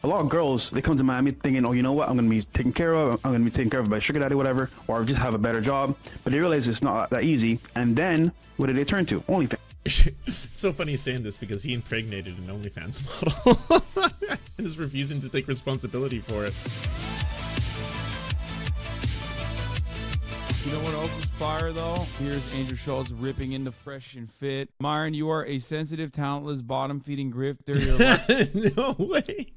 A lot of girls, they come to Miami thinking, oh, you know what, I'm going to be taken care of, I'm going to be taken care of by sugar daddy, whatever, or just have a better job. But they realize it's not that easy. And then what do they turn to? OnlyFans. It's so funny saying this because he impregnated an OnlyFans model and is refusing to take responsibility for it. You know what else is fire, though? Here's Angel Schultz ripping into Fresh and Fit. Myron, you are a sensitive, talentless, bottom-feeding grifter. No way.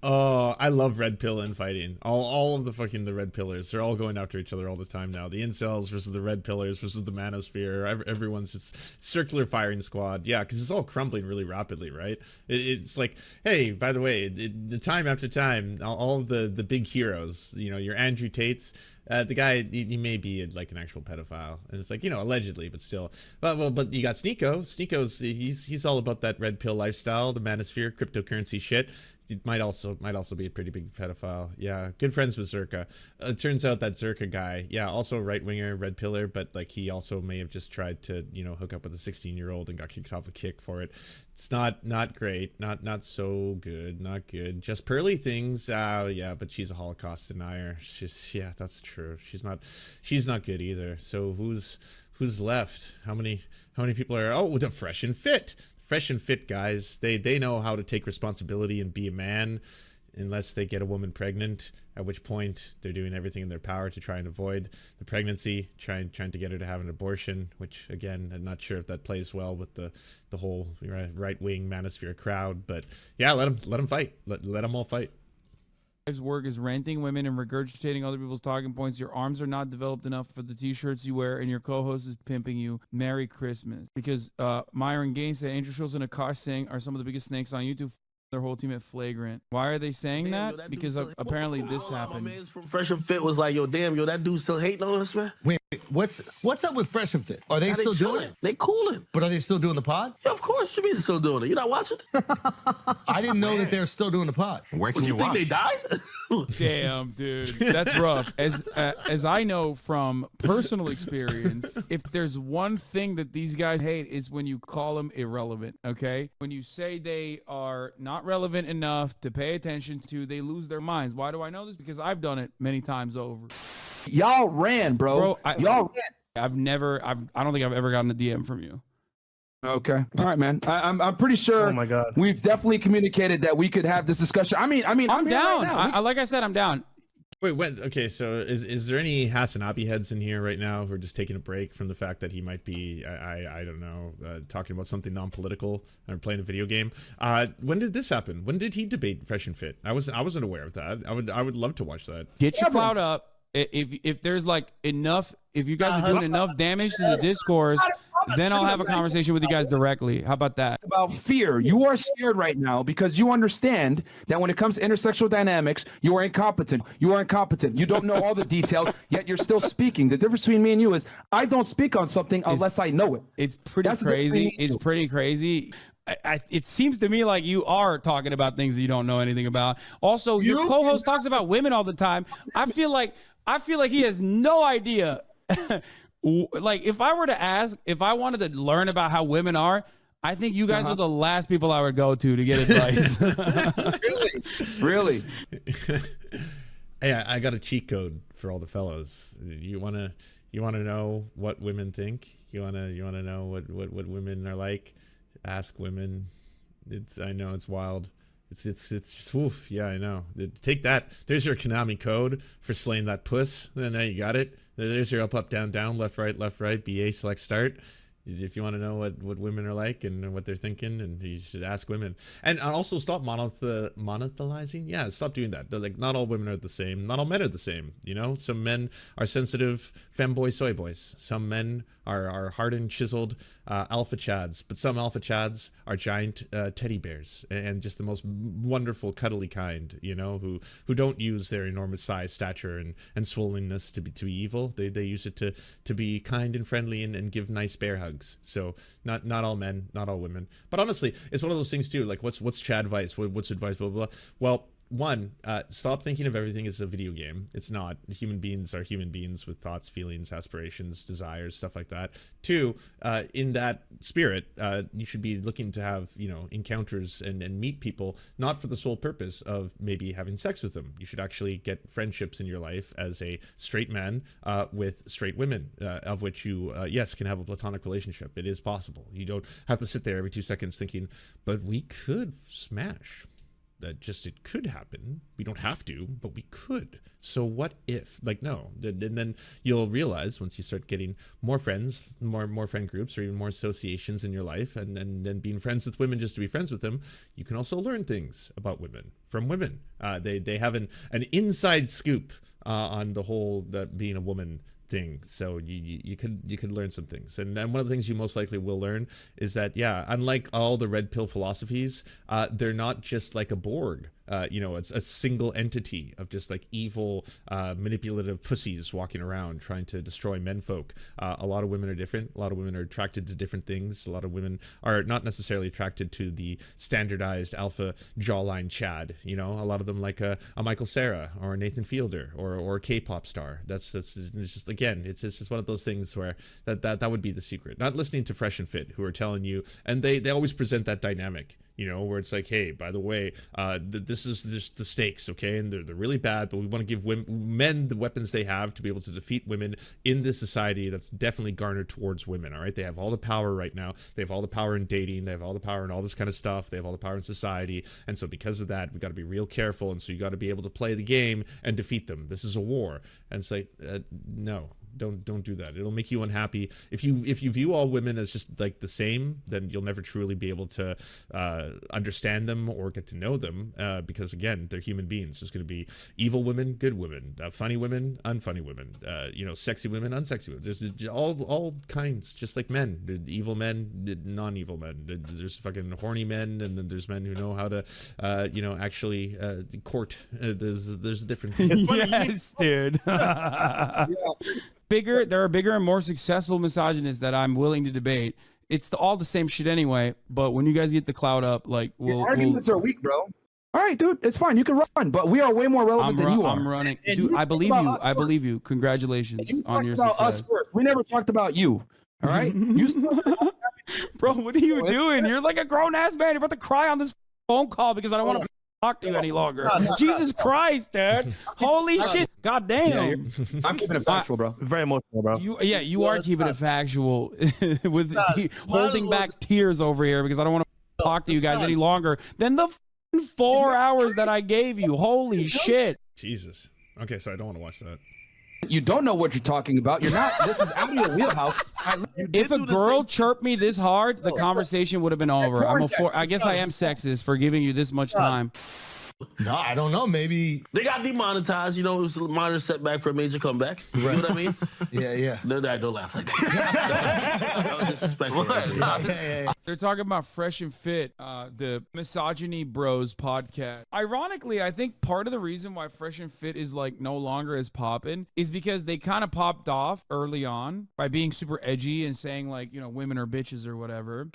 Oh, I love red pill infighting. All of the fucking the red pillars. They're all going after each other all the time now. The incels versus the red pillars versus the manosphere. Everyone's just circular firing squad. Yeah, because it's all crumbling really rapidly, right? It's like, hey, by the way, the time after time, all of the big heroes, you know, your Andrew Tates, the guy, he may be like an actual pedophile, and it's like, you know, allegedly, but still. But you got Sneeko. Sneeko's he's all about that red pill lifestyle, the manosphere, cryptocurrency shit. It might also be a pretty big pedophile. Yeah, good friends with Zerka. It turns out that Zerka guy, yeah, also right winger, red pillar, but like he also may have just tried to, you know, hook up with a 16-year-old and got kicked off a kick for it. It's not great, not so good, not good. Just pearly things. Yeah, but she's a Holocaust denier. Yeah, that's true. She's not good either. So who's left? How many people are? Oh, the Fresh and Fit. Fresh and Fit guys, they know how to take responsibility and be a man, unless they get a woman pregnant, at which point they're doing everything in their power to try and avoid the pregnancy, trying to get her to have an abortion, which again, I'm not sure if that plays well with the whole right-wing manosphere crowd, but yeah, let them fight. Let them all fight. Life's work is renting women and regurgitating other people's talking points. Your arms are not developed enough for the t-shirts you wear, and your co-host is pimping you. Merry Christmas. Because Myron Gaines said Angel Schultz and Akash Singh are some of the biggest snakes on YouTube. Their whole team at Flagrant. Why are they saying that? Because apparently this happened. My man from Fresh and Fit was like, yo, damn, yo, that dude still hating on us, man. Wait, what's up with Fresh and Fit? Are they still doing it? They cooling. But are they still doing the pod? Yeah, of course you mean they're still doing it. You not watching? I didn't know that they're still doing the pod. Where can you think they died? Damn, dude, that's rough. As I know from personal experience, if there's one thing that these guys hate is when you call them irrelevant. Okay, when you say they are not relevant enough to pay attention to, they lose their minds. Why do I know this? Because I've done it many times over. Y'all ran, bro. Y'all ran. I don't think I've ever gotten a DM from you. Okay. All right, man. I'm pretty sure. Oh my God. We've definitely communicated that we could have this discussion. I'm down. Right Like I said, I'm down. Wait, when? Okay, so is there any Hassanabi heads in here right now who are just taking a break from the fact that he might be, I don't know, talking about something non-political or playing a video game? When did this happen? When did he debate Fresh and Fit? I wasn't aware of that. I would love to watch that. Get your clout up. If there's like enough, if you guys are doing enough damage to the discourse, then I'll have a conversation with you guys directly. How about that? It's about fear. You are scared right now because you understand that when it comes to intersexual dynamics, you are incompetent. You are incompetent. You don't know all the details, yet you're still speaking. The difference between me and you is I don't speak on something unless I know it. It's pretty crazy. It's pretty crazy. It seems to me like you are talking about things that you don't know anything about. Also, your co-host talks about women all the time. I feel like he has no idea. Like if I were to ask, if I wanted to learn about how women are, I think you guys are the last people I would go to get advice. Really? Hey, I got a cheat code for all the fellows. You wanna know what women think? You wanna know what women are like? Ask women. I know it's wild. It's just oof. Yeah, I know. Take that. There's your Konami code for slaying that puss. Then there you got it. There's your up, down, down, left, right, BA, select, start. If you want to know what women are like and what they're thinking, and you should ask women. And also stop monothalizing. Yeah, stop doing that. Like, not all women are the same. Not all men are the same. You know, some men are sensitive femboy soy boys. Some men are hardened, chiseled alpha chads. But some alpha chads are giant teddy bears and just the most wonderful, cuddly kind. You know, who don't use their enormous size, stature, and swollenness to be evil. They use it to be kind and friendly and give nice bear hugs. So not all men, not all women. But honestly, it's one of those things too. Like what's Chad advice? What's advice? Blah blah blah. Well, one, stop thinking of everything as a video game. It's not. Human beings are human beings with thoughts, feelings, aspirations, desires, stuff like that. Two, in that spirit, you should be looking to have, you know, encounters and meet people, not for the sole purpose of maybe having sex with them. You should actually get friendships in your life as a straight man with straight women, of which you, yes, can have a platonic relationship. It is possible. You don't have to sit there every 2 seconds thinking, but we could smash. That just, it could happen. We don't have to, but we could. So what if? Like, no. And then you'll realize once you start getting more friends, more friend groups, or even more associations in your life, and then being friends with women just to be friends with them, you can also learn things about women from women. They have an inside scoop on the whole being a woman thing. So you could learn some things, and one of the things you most likely will learn is that, yeah, unlike all the red pill philosophies, they're not just like a Borg. You know, it's a single entity of just like evil, manipulative pussies walking around trying to destroy menfolk. A lot of women are different. A lot of women are attracted to different things. A lot of women are not necessarily attracted to the standardized alpha jawline Chad. You know, a lot of them like a Michael Cera or a Nathan Fielder or a K-pop star. That's it's just, again, it's just one of those things where that would be the secret. Not listening to Fresh and Fit, who are telling you, and they always present that dynamic. You know, where it's like, hey, by the way, this is just the stakes, okay? And they're really bad, but we want to give men the weapons they have to be able to defeat women in this society that's definitely garnered towards women, all right? They have all the power right now. They have all the power in dating. They have all the power in all this kind of stuff. They have all the power in society. And so because of that, we got to be real careful. And so you got to be able to play the game and defeat them. This is a war. And it's like, no. Don't do that. It'll make you unhappy. If you view all women as just like the same, then you'll never truly be able to understand them or get to know them, because again, they're human beings. There's going to be evil women, good women, funny women, unfunny women, you know, sexy women, unsexy women. There's all kinds, just like men. There's evil men, non-evil men. There's fucking horny men, and then there's men who know how to you know, actually court. There's a difference. Yes, dude. There are bigger and more successful misogynists that I'm willing to debate. It's all the same shit anyway. But when you guys get the clout up, like, arguments are weak, bro. All right, dude, it's fine. You can run, but we are way more relevant than you are. I'm running, dude. I believe you. I believe you. Congratulations on your success. Us first. We never talked about you. All right, bro. What are you doing? You're like a grown ass man. You're about to cry on this phone call because I don't want to talk to you any longer. Jesus Christ, dude. Holy shit. God damn. I'm keeping it factual, bro. Very emotional, bro. You are keeping it factual with holding back tears over here because I don't want to talk to you guys any longer than the 4 hours that I gave you. Holy shit. Jesus. Okay, so I don't want to watch that. You don't know what you're talking about. You're not. This is out of your wheelhouse. If a girl chirped me this hard, the conversation would have been over. I guess I am sexist for giving you this much time. No, I don't know. Maybe they got demonetized. You know, it was a minor setback for a major comeback. You know what I mean? Yeah. No, don't laugh like that. That was disrespectful. Yeah. They're talking about Fresh and Fit, the Misogyny Bros podcast. Ironically, I think part of the reason why Fresh and Fit is like no longer as poppin' is because they kind of popped off early on by being super edgy and saying like, you know, women are bitches or whatever.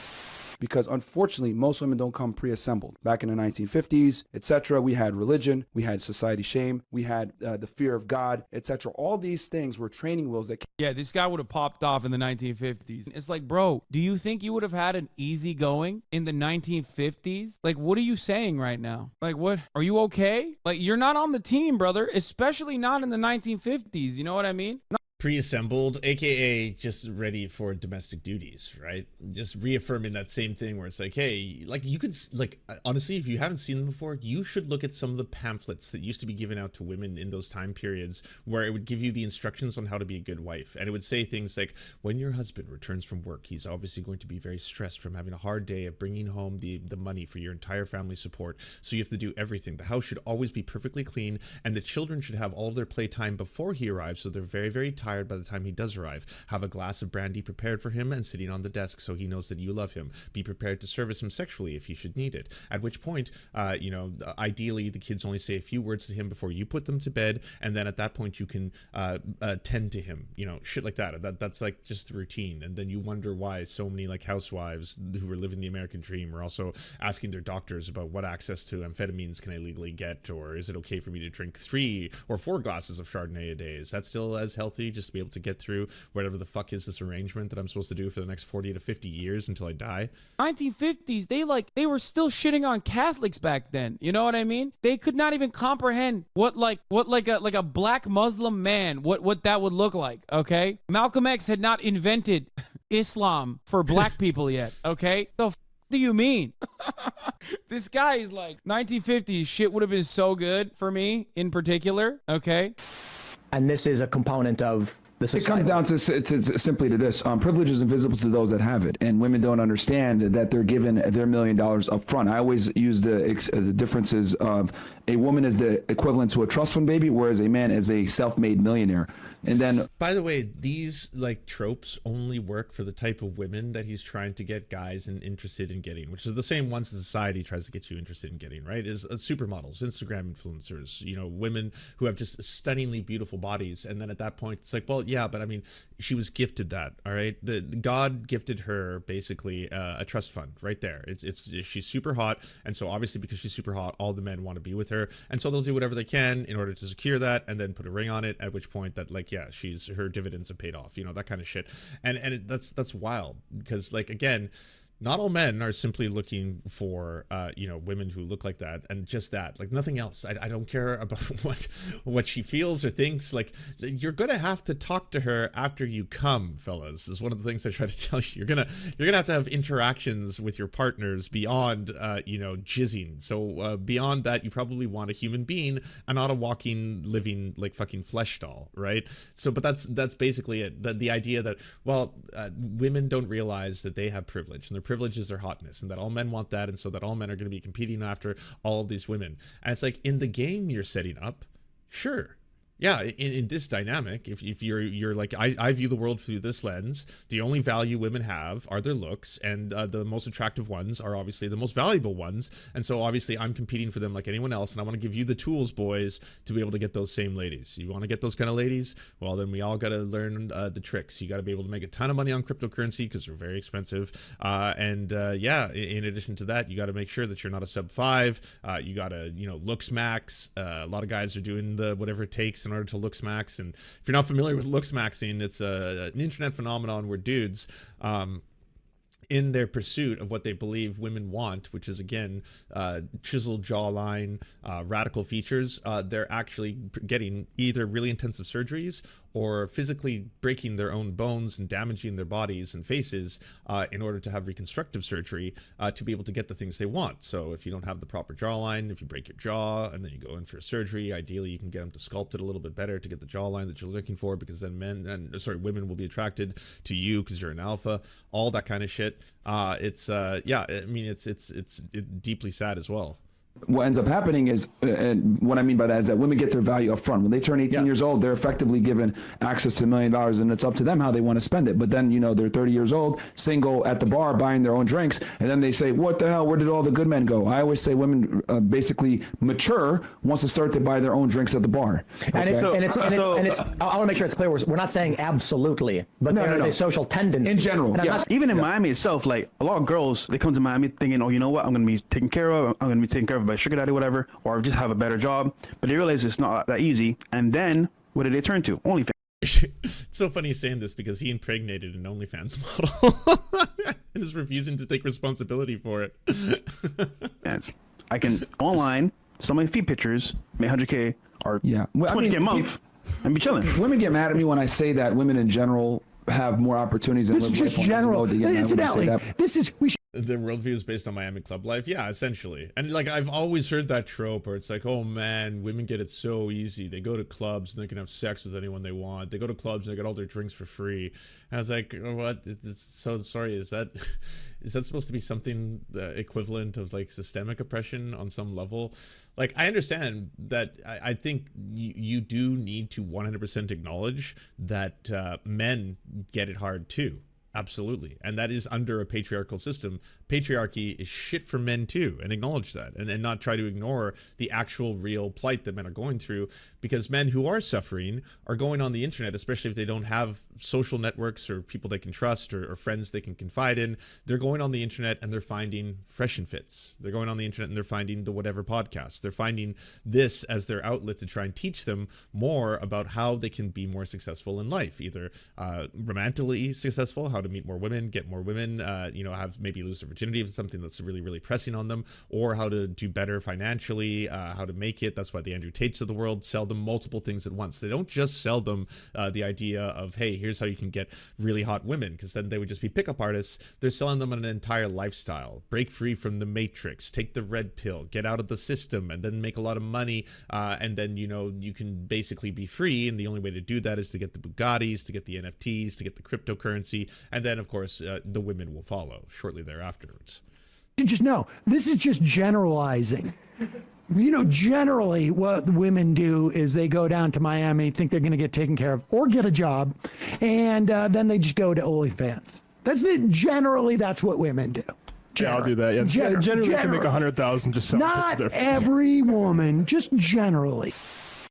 Because unfortunately, most women don't come pre-assembled. Back in the 1950s, etc., we had religion, we had society shame, we had the fear of God, etc. All these things were training wheels that... Yeah, this guy would have popped off in the 1950s. It's like, bro, do you think you would have had an easy going in the 1950s? Like, what are you saying right now? Like, what? Are you okay? Like, you're not on the team, brother, especially not in the 1950s. You know what I mean? Pre-assembled, aka just ready for domestic duties, right? Just reaffirming that same thing where it's like, hey, like you could, like, honestly, if you haven't seen them before, you should look at some of the pamphlets that used to be given out to women in those time periods where it would give you the instructions on how to be a good wife. And it would say things like, when your husband returns from work, he's obviously going to be very stressed from having a hard day of bringing home the money for your entire family support. So you have to do everything. The house should always be perfectly clean, and the children should have all of their playtime before he arrives, so they're very, very tired tired by the time he does arrive. Have a glass of brandy prepared for him and sitting on the desk so he knows that you love him. Be prepared to service him sexually if he should need it. At which point, you know, ideally the kids only say a few words to him before you put them to bed, and then at that point you can tend to him, you know, shit like that. That's like just the routine. And then you wonder why so many like housewives who are living the American dream are also asking their doctors about what access to amphetamines can I legally get, or is it okay for me to drink 3 or 4 glasses of Chardonnay a day? Is that still as healthy, just to be able to get through whatever the fuck is this arrangement that I'm supposed to do for the next 40 to 50 years until I die? 1950s, they were still shitting on Catholics back then. You know what I mean? They could not even comprehend what a black Muslim man, what that would look like. Okay, Malcolm X had not invented Islam for black people yet. Okay, the f do you mean? This guy is like 1950s shit would have been so good for me in particular. Okay, and this is a component of the society. It comes down to simply to this: privilege is invisible to those that have it, and women don't understand that they're given their $1 million up front. I always use the differences of a woman is the equivalent to a trust fund baby, whereas a man is a self-made millionaire. And then, by the way, these like tropes only work for the type of women that he's trying to get guys interested in getting, which is the same ones that society tries to get you interested in getting, right? Is supermodels, Instagram influencers, you know, women who have just stunningly beautiful bodies. And then at that point, it's like, well, yeah, but I mean, she was gifted that, all right? The God gifted her basically a trust fund right there. She's super hot, and so obviously because she's super hot, all the men want to be with her, and so they'll do whatever they can in order to secure that, and then put a ring on it. At which point, that like, yeah, her dividends have paid off, you know, that kind of shit. And that's wild, because like, again, not all men are simply looking for, you know, women who look like that and just that, like nothing else. I don't care about what she feels or thinks. Like, you're going to have to talk to her after you come, fellas, is one of the things I try to tell you. You're going to have interactions with your partners beyond, you know, jizzing. So beyond that, you probably want a human being and not a walking, living, like fucking flesh doll, right? So, but that's basically it. The idea that, well, women don't realize that they have privilege, and their privilege is their hotness, and that all men want that, and so that all men are going to be competing after all of these women. And it's like, in the game you're setting up, sure, yeah, in this dynamic, if you're like, I view the world through this lens, the only value women have are their looks, and the most attractive ones are obviously the most valuable ones, and so obviously I'm competing for them like anyone else, and I want to give you the tools, boys, to be able to get those same ladies. You want to get those kind of ladies? Well, then we all got to learn the tricks. You got to be able to make a ton of money on cryptocurrency because they're very expensive, yeah, in addition to that, you got to make sure that you're not a sub 5. You got to, you know, looks max. A lot of guys are doing the whatever it takes in order to looks max. And if you're not familiar with looks maxing, it's an internet phenomenon where dudes in their pursuit of what they believe women want, which is again chiseled jawline, radical features, they're actually getting either really intensive surgeries or physically breaking their own bones and damaging their bodies and faces in order to have reconstructive surgery to be able to get the things they want. So if you don't have the proper jawline, if you break your jaw and then you go in for surgery, ideally you can get them to sculpt it a little bit better to get the jawline that you're looking for, because then women will be attracted to you because you're an alpha, all that kind of shit. Yeah, I mean, it's deeply sad as well. What ends up happening is, and what I mean by that is that women get their value up front. When they turn 18 years old, they're effectively given access to $1 million, and it's up to them how they want to spend it. But then, you know, they're 30 years old, single, at the bar, buying their own drinks, and then they say, what the hell, where did all the good men go? I always say women basically mature once they start to buy their own drinks at the bar. Okay? And it's I want to make sure it's clear. We're not saying absolutely, but there is a social tendency. In general, even in Miami itself, like a lot of girls, they come to Miami thinking, oh, you know what, I'm going to be taken care of. I'm going to be taken care of by sugar daddy, whatever, or just have a better job. But they realize it's not that easy. And then what did they turn to? OnlyFans. It's so funny saying this because he impregnated an OnlyFans model and is refusing to take responsibility for it. Yes. I can go online, sell my feet pictures, make 100K or 20K a month, and be chilling. Women get mad at me when I say that women in general have more opportunities than this is just general. Incidentally, this is The worldview is based on Miami club life. Yeah, essentially. And like, I've always heard that trope where it's like, oh man, women get it so easy. They go to clubs and they can have sex with anyone they want. They go to clubs and they get all their drinks for free. And I was like, oh, what? So sorry. Is that supposed to be something equivalent of like systemic oppression on some level? Like, I understand that. I think you do need to 100% acknowledge that men get it hard too. Absolutely. And that is under a patriarchal system. Patriarchy is shit for men too, and acknowledge that, and not try to ignore the actual real plight that men are going through, because men who are suffering are going on the internet, especially if they don't have social networks or people they can trust or friends they can confide in. They're going on the internet and they're finding Fresh and Fits. They're going on the internet and they're finding the whatever podcast. They're finding this as their outlet to try and teach them more about how they can be more successful in life, either romantically successful, how to meet more women, get more women, have maybe lose their virginity if it's something that's really, really pressing on them, or how to do better financially, how to make it. That's why the Andrew Tates of the world sell them multiple things at once. They don't just sell them the idea of, hey, here's how you can get really hot women, because then they would just be pickup artists. They're selling them an entire lifestyle. Break free from the matrix, take the red pill, get out of the system, and then make a lot of money, and then you can basically be free, and the only way to do that is to get the Bugattis, to get the NFTs, to get the cryptocurrency, and then of course the women will follow shortly thereafterwards. You just know this is just generalizing. Generally what women do is they go down to Miami, think they're going to get taken care of or get a job, and then they just go to OnlyFans. Generally that's what women do. Yeah, I'll do that. Yeah, generally can make 100,000 just selling not every woman, just generally.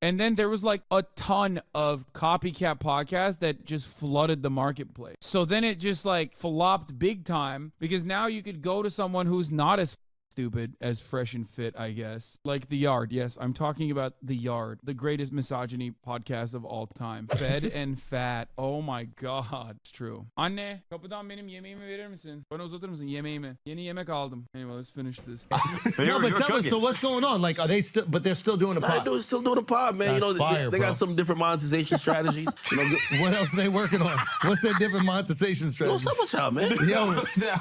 And then there was like a ton of copycat podcasts that just flooded the marketplace. So then it just like flopped big time, because now you could go to someone who's not as stupid as Fresh and Fit, I guess. Like The Yard. Yes, I'm talking about The Yard, the greatest misogyny podcast of all time. Fed and Fat. Oh my God. It's true. Anne, kapıdan benim yemeğimi verir misin? Bana uzatır mısın yemeğimi? Yeni yemek aldım. Anyway, let's finish this. No, but tell us, so what's going on? Like, are they still, but they're still doing the pod? They're still doing the pod, man. That's fire, they got some different monetization strategies. What else are they working on? What's their different monetization strategies? Yo, what's up, man? Yo,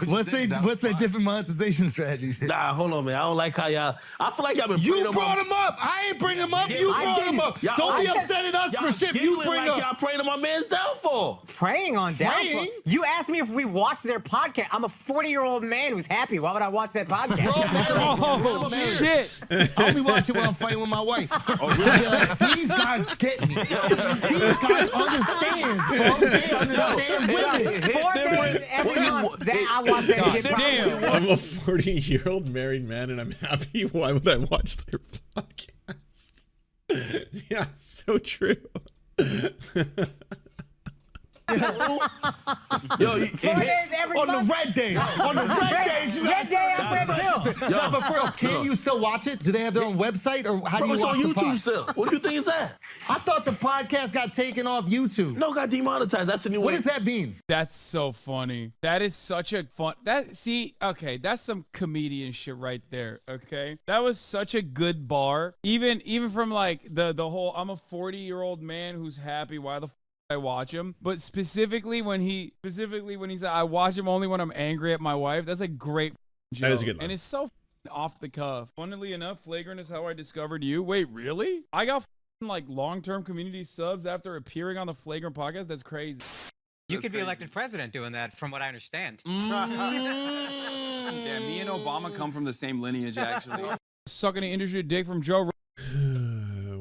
what's their different monetization strategies? Nah, hold on, man. I don't like how y'all. I feel like y'all been. You brought him up. I ain't bring him up. You brought him up. Don't be upset at us for shit you bring up. Y'all praying on my man's downfall. Praying on downfall. You asked me if we watched their podcast. I'm a 40-year-old man who's happy. Why would I watch that podcast? Oh shit! I'll be watching when I'm fighting with my wife. Like, these guys get me. These guys understand, bro. They understand women. 4 days every month that I watch that. Damn. I'm a 40-year-old married man and I'm happy. Why would I watch their podcast? Yeah, it's so true. Yo, 4 days every on month. the red days. On the red days, you Red day I'm red pill. No, but for real, can you still watch it? Do they have their own website, or how do you It's watch on the YouTube pod? still. What do you think it's at? I thought the podcast got taken off YouTube. No, got demonetized. That's the new What way. does that mean? That's so funny. That is such a fun. Okay, that's some comedian shit right there. Okay, that was such a good bar. Even from like the whole I'm a 40-year-old man who's happy. Why the I watch him, but specifically when he said I watch him only when I'm angry at my wife. That's a great joke. That is a good line. And it's so off the cuff. Funnily enough, Flagrant is how I discovered you. Wait, really? I got like long-term community subs after appearing on the Flagrant podcast. That's crazy. You could be elected president doing that, from what I understand. Yeah, me and Obama come from the same lineage, actually. Sucking the industry dick from Joe.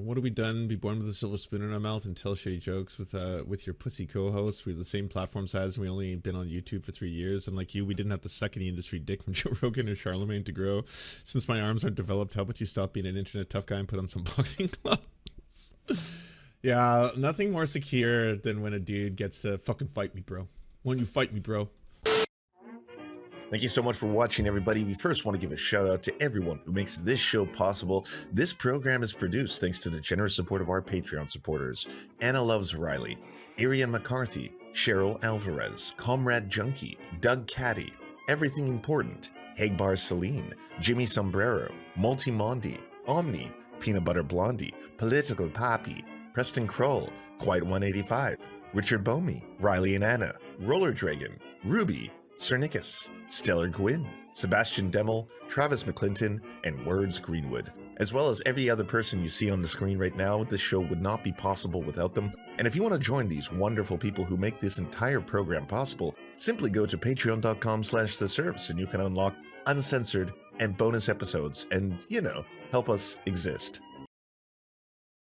What have we done? Be born with a silver spoon in our mouth and tell shitty jokes with your pussy co-host. We have the same platform size and we only been on YouTube for 3 years. And like you, we didn't have to suck any industry dick from Joe Rogan or Charlemagne to grow. Since my arms aren't developed, how about you stop being an internet tough guy and put on some boxing gloves? Yeah, nothing more secure than when a dude gets to fucking fight me, bro. Why don't you fight me, bro? Thank you so much for watching, everybody. We first want to give a shout out to everyone who makes this show possible. This program is produced thanks to the generous support of our Patreon supporters: Anna Loves Riley, Arian McCarthy, Cheryl Alvarez, Comrade Junkie, Doug Caddy, Everything Important, Hagbar Celine, Jimmy Sombrero, Multimondi, Omni, Peanut Butter Blondie, Political Poppy, Preston Kroll, Quite 185, Richard Bomey, Riley and Anna, Roller Dragon, Ruby, Cernicus, Stellar Gwyn, Sebastian Demmel, Travis McClinton, and Words Greenwood. As well as every other person you see on the screen right now, this show would not be possible without them. And if you want to join these wonderful people who make this entire program possible, simply go to patreon.com/the Serfs and you can unlock uncensored and bonus episodes and, you know, help us exist.